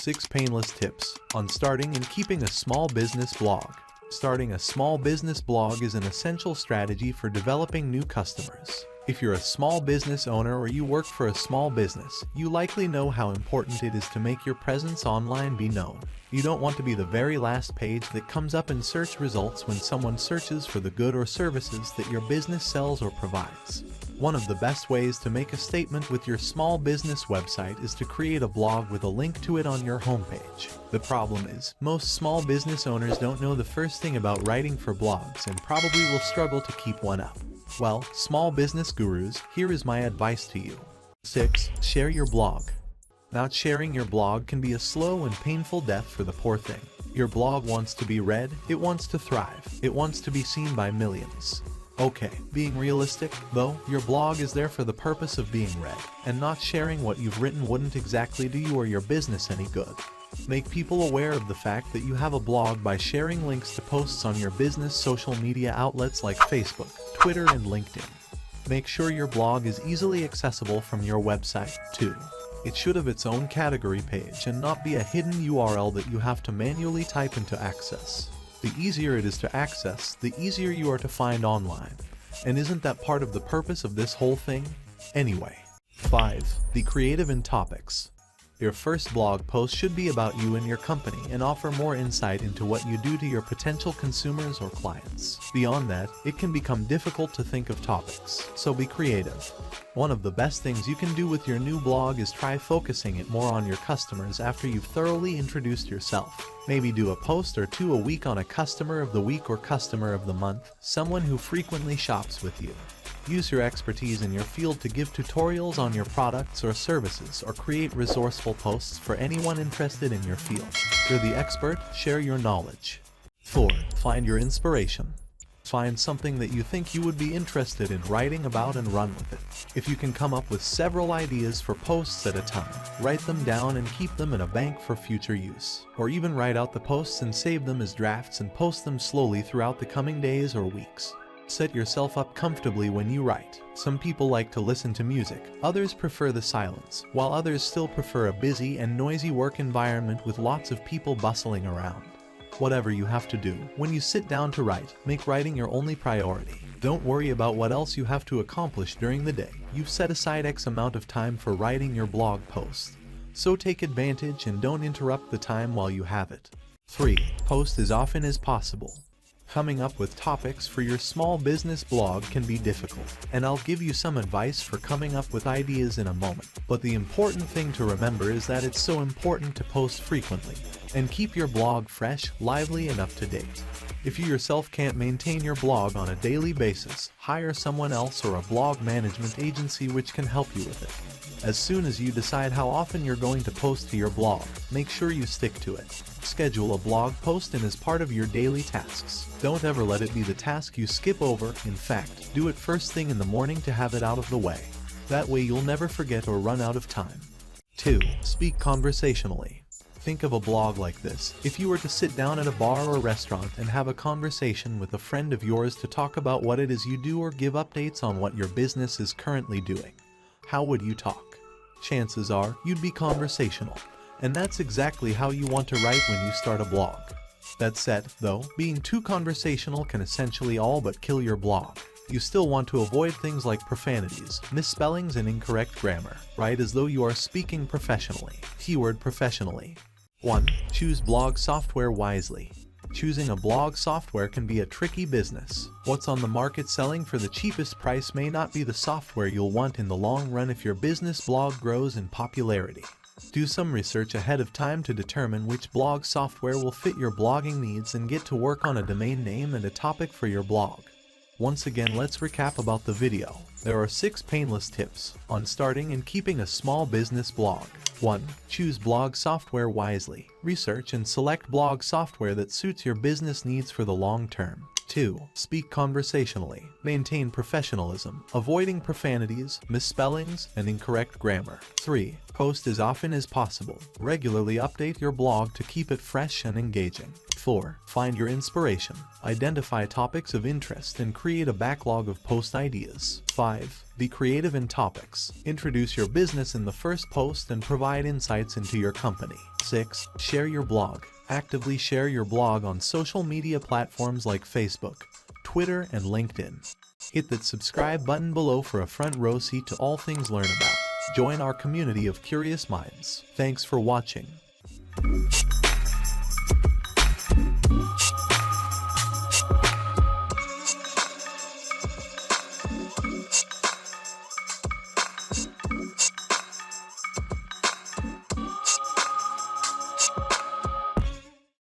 6 painless tips on starting and keeping a small business blog. Starting a small business blog is an essential strategy for developing new customers. If you're a small business owner or you work for a small business, you likely know how important it is to make your presence online be known. You don't want to be the very last page that comes up in search results when someone searches for the good or services that your business sells or provides. One of the best ways to make a statement with your small business website is to create a blog with a link to it on your homepage. The problem is, most small business owners don't know the first thing about writing for blogs and probably will struggle to keep one up. Well, small business gurus, here is my advice to you. 6. Share your blog. Not sharing your blog can be a slow and painful death for the poor thing. Your blog wants to be read, it wants to thrive, it wants to be seen by millions. Okay, being realistic, though, your blog is there for the purpose of being read, and not sharing what you've written wouldn't exactly do you or your business any good. Make people aware of the fact that you have a blog by sharing links to posts on your business social media outlets like Facebook, Twitter, and LinkedIn. Make sure your blog is easily accessible from your website, too. It should have its own category page and not be a hidden URL that you have to manually type in to access. The easier it is to access, the easier you are to find online. And isn't that part of the purpose of this whole thing? Anyway. 5. Be creative in topics. Your first blog post should be about you and your company and offer more insight into what you do to your potential consumers or clients. Beyond that, it can become difficult to think of topics, so be creative. One of the best things you can do with your new blog is try focusing it more on your customers after you've thoroughly introduced yourself. Maybe do a post or two a week on a customer of the week or customer of the month, someone who frequently shops with you. Use your expertise in your field to give tutorials on your products or services or create resourceful posts for anyone interested in your field. You're the expert, share your knowledge. 4. Find your inspiration. Find something that you think you would be interested in writing about and run with it. If you can come up with several ideas for posts at a time, write them down and keep them in a bank for future use. Or even write out the posts and save them as drafts and post them slowly throughout the coming days or weeks. Set yourself up comfortably when you write. Some people like to listen to music, others prefer the silence, while others still prefer a busy and noisy work environment with lots of people bustling around. Whatever you have to do, when you sit down to write, make writing your only priority. Don't worry about what else you have to accomplish during the day. You've set aside X amount of time for writing your blog post. So take advantage and don't interrupt the time while you have it. 3. Post as often as possible. Coming up with topics for your small business blog can be difficult, and I'll give you some advice for coming up with ideas in a moment. But the important thing to remember is that it's so important to post frequently, and keep your blog fresh, lively, and up to date. If you yourself can't maintain your blog on a daily basis, hire someone else or a blog management agency which can help you with it. As soon as you decide how often you're going to post to your blog, make sure you stick to it. Schedule a blog post in as part of your daily tasks. Don't ever let it be the task you skip over. In fact, do it first thing in the morning to have it out of the way. That way you'll never forget or run out of time. 2. Speak conversationally. Think of a blog like this. If you were to sit down at a bar or restaurant and have a conversation with a friend of yours to talk about what it is you do or give updates on what your business is currently doing, how would you talk? Chances are you'd be conversational. And that's exactly how you want to write when you start a blog. That said, though, being too conversational can essentially all but kill your blog. You still want to avoid things like profanities, misspellings, and incorrect grammar. Write as though you are speaking professionally. Keyword professionally. 1. Choose blog software wisely. Choosing a blog software can be a tricky business. What's on the market selling for the cheapest price may not be the software you'll want in the long run if your business blog grows in popularity. Do some research ahead of time to determine which blog software will fit your blogging needs and get to work on a domain name and a topic for your blog. Once again, let's recap about the video. There are 6 painless tips on starting and keeping a small business blog. 1. Choose blog software wisely. Research and select blog software that suits your business needs for the long term. 2. Speak conversationally. Maintain professionalism, avoiding profanities, misspellings, and incorrect grammar. 3. Post as often as possible. Regularly update your blog to keep it fresh and engaging. 4. Find your inspiration. Identify topics of interest and create a backlog of post ideas. 5. Be creative in topics. Introduce your business in the first post and provide insights into your company. 6. Share your blog. Actively share your blog on social media platforms like Facebook, Twitter, and LinkedIn. Hit that subscribe button below for a front row seat to all things Learn About. Join our community of curious minds. Thanks for watching.